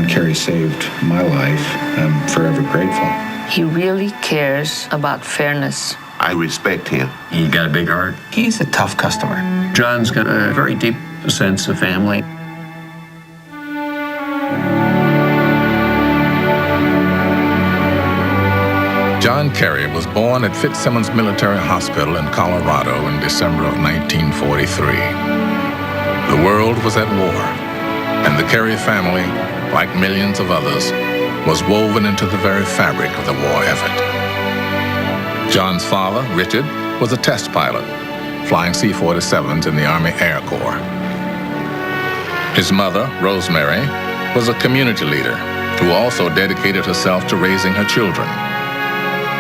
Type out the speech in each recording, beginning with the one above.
John Kerry saved my life. I'm forever grateful. He really cares about fairness. I respect him. He got a big heart. He's a tough customer. John's got a very deep sense of family. John Kerry was born at Fitzsimmons Military Hospital in Colorado in December of 1943. The world was at war, and the Kerry family, like millions of others, was woven into the very fabric of the war effort. John's father, Richard, was a test pilot, flying C-47s in the Army Air Corps. His mother, Rosemary, was a community leader who also dedicated herself to raising her children.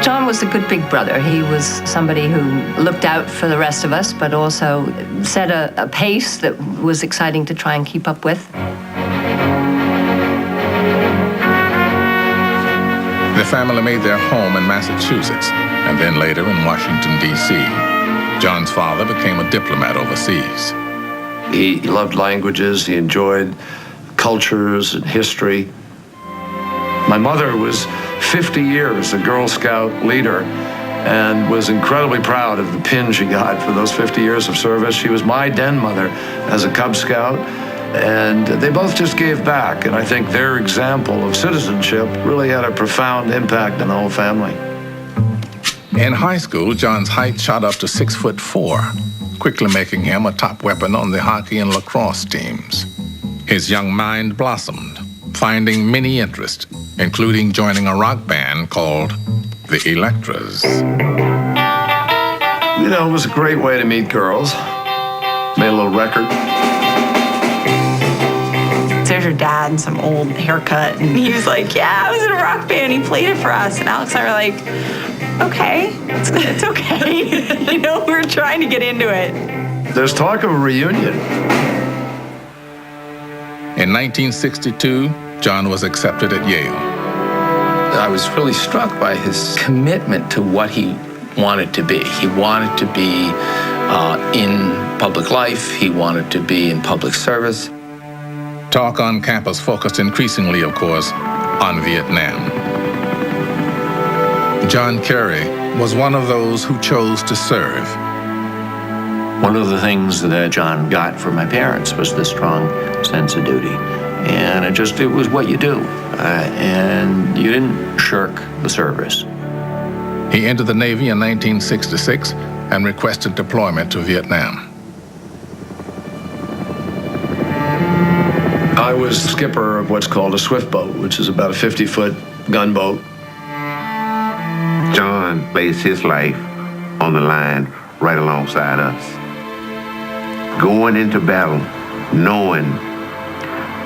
John was a good big brother. He was somebody who looked out for the rest of us, but also set a pace that was exciting to try and keep up with. The family made their home in Massachusetts, and then later in Washington, D.C. John's father became a diplomat overseas. He loved languages, he enjoyed cultures and history. My mother was 50 years a Girl Scout leader and was incredibly proud of the pin she got for those 50 years of service. She was my den mother as a Cub Scout, and they both just gave back, and I think their example of citizenship really had a profound impact on the whole family. In high school, John's height shot up to 6'4", quickly making him a top weapon on the hockey and lacrosse teams. His young mind blossomed, finding many interests, including joining a rock band called the Electras. You know, it was a great way to meet girls. Made a little record. There's your dad and some old haircut, and he was like, yeah, I was in a rock band, he played it for us. And Alex and I were like, okay, it's okay. You know, we were trying to get into it. There's talk of a reunion. In 1962, John was accepted at Yale. I was really struck by his commitment to what he wanted to be. He wanted to be in public life. He wanted to be in public service. Talk on campus focused increasingly, of course, on Vietnam. John Kerry was one of those who chose to serve. One of the things that John got from my parents was this strong sense of duty. And it was what you do. And you didn't shirk the service. He entered the Navy in 1966 and requested deployment to Vietnam. I was skipper of what's called a swift boat, which is about a 50-foot gunboat. John placed his life on the line right alongside us. Going into battle, knowing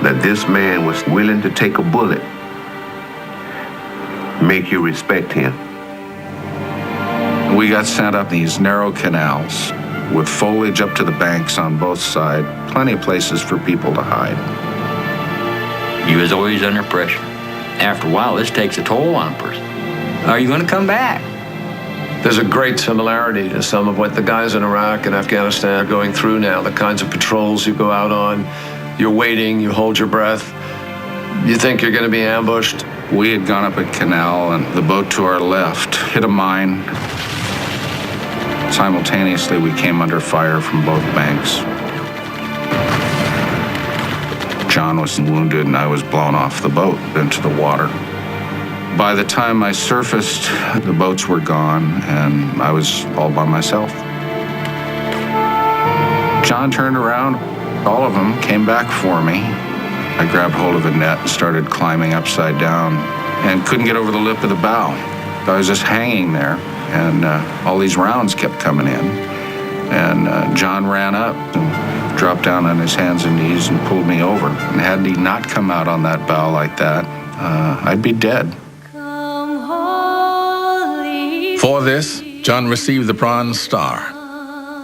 that this man was willing to take a bullet, make you respect him. We got sent up these narrow canals with foliage up to the banks on both sides, plenty of places for people to hide. He was always under pressure. After a while, this takes a toll on a person. Are you going to come back? There's a great similarity to some of what the guys in Iraq and Afghanistan are going through now, the kinds of patrols you go out on. You're waiting, you hold your breath. You think you're going to be ambushed. We had gone up a canal, and the boat to our left hit a mine. Simultaneously, we came under fire from both banks. John was wounded, and I was blown off the boat into the water. By the time I surfaced, the boats were gone, and I was all by myself. John turned around. All of them came back for me. I grabbed hold of a net and started climbing upside down and couldn't get over the lip of the bow. I was just hanging there, and all these rounds kept coming in. And John ran up and dropped down on his hands and knees and pulled me over. And had he not come out on that bow like that, I'd be dead. For this, John received the Bronze Star.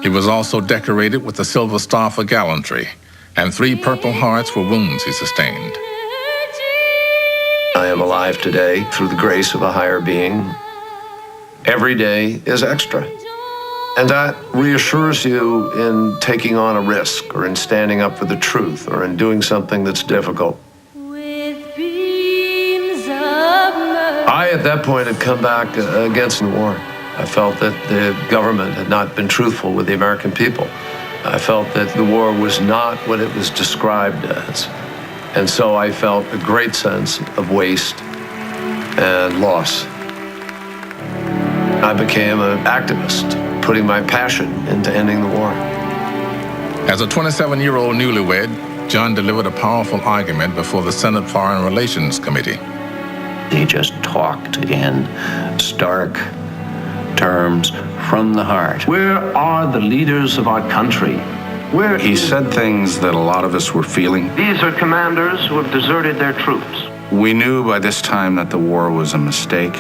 He was also decorated with the Silver Star for gallantry and 3 Purple Hearts for wounds he sustained. I am alive today through the grace of a higher being. Every day is extra. And that reassures you in taking on a risk or in standing up for the truth or in doing something that's difficult. I, at that point, had come back against the war. I felt that the government had not been truthful with the American people. I felt that the war was not what it was described as. And so I felt a great sense of waste and loss. I became an activist, putting my passion into ending the war. As a 27-year-old newlywed, John delivered a powerful argument before the Senate Foreign Relations Committee. He just talked in stark terms from the heart. Where are the leaders of our country? Where He said things that a lot of us were feeling. These are commanders who have deserted their troops. We knew by this time that the war was a mistake.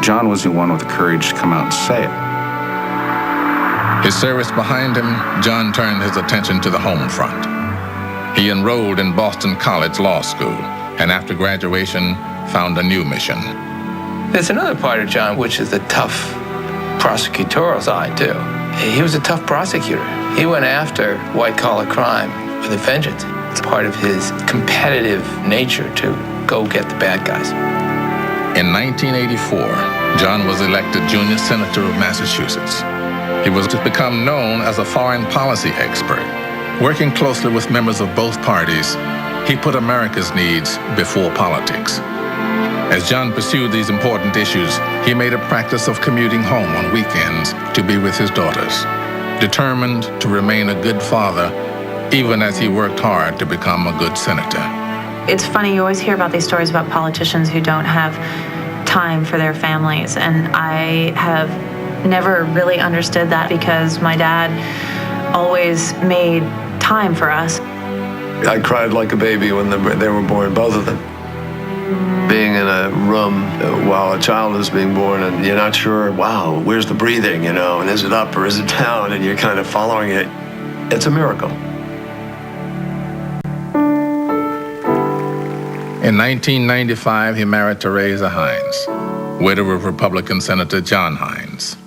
John was the one with the courage to come out and say it. His service behind him, John turned his attention to the home front. He enrolled in Boston College Law School, and after graduation, found a new mission. There's another part of John, which is the tough prosecutorial side, too. He was a tough prosecutor. He went after white-collar crime with a vengeance. It's part of his competitive nature to go get the bad guys. In 1984, John was elected junior senator of Massachusetts. He was to become known as a foreign policy expert. Working closely with members of both parties, he put America's needs before politics. As John pursued these important issues, he made a practice of commuting home on weekends to be with his daughters, determined to remain a good father, even as he worked hard to become a good senator. It's funny, you always hear about these stories about politicians who don't have time for their families, and I have never really understood that because my dad always made time for us. I cried like a baby when they were born, both of them. Being in a room while a child is being born and you're not sure, wow, where's the breathing, you know, and is it up or is it down, and you're kind of following it. It's a miracle. In 1995, he married Teresa Hines, widow of Republican Senator John Hines.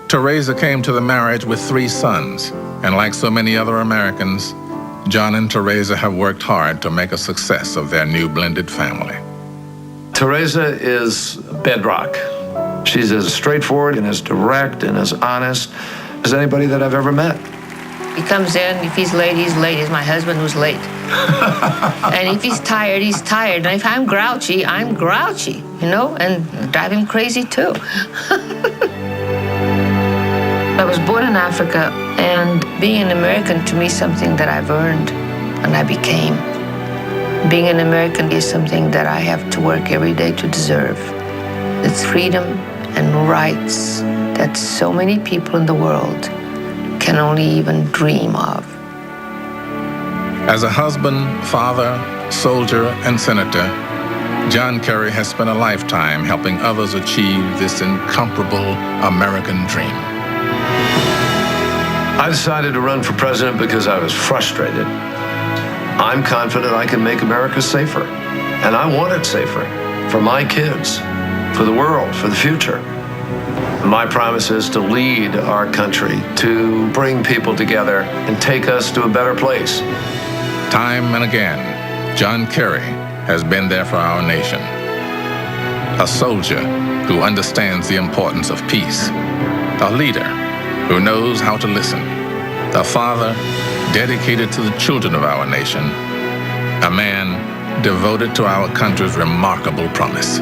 Teresa came to the marriage with 3 sons, and like so many other Americans, John and Teresa have worked hard to make a success of their new blended family. Teresa is bedrock. She's as straightforward and as direct and as honest as anybody that I've ever met. He comes in, if he's late, he's late. He's my husband who's late. And if he's tired, he's tired. And if I'm grouchy, I'm grouchy, you know, and drive him crazy too. I was born in Africa, and being an American to me is something that I've earned and I became. Being an American is something that I have to work every day to deserve. It's freedom and rights that so many people in the world can only even dream of. As a husband, father, soldier, and senator, John Kerry has spent a lifetime helping others achieve this incomparable American dream. I decided to run for president because I was frustrated. I'm confident I can make America safer, and I want it safer for my kids, for the world, for the future. My promise is to lead our country, to bring people together and take us to a better place. Time and again, John Kerry has been there for our nation. A soldier who understands the importance of peace. A leader who knows how to listen. A father dedicated to the children of our nation. A man devoted to our country's remarkable promise.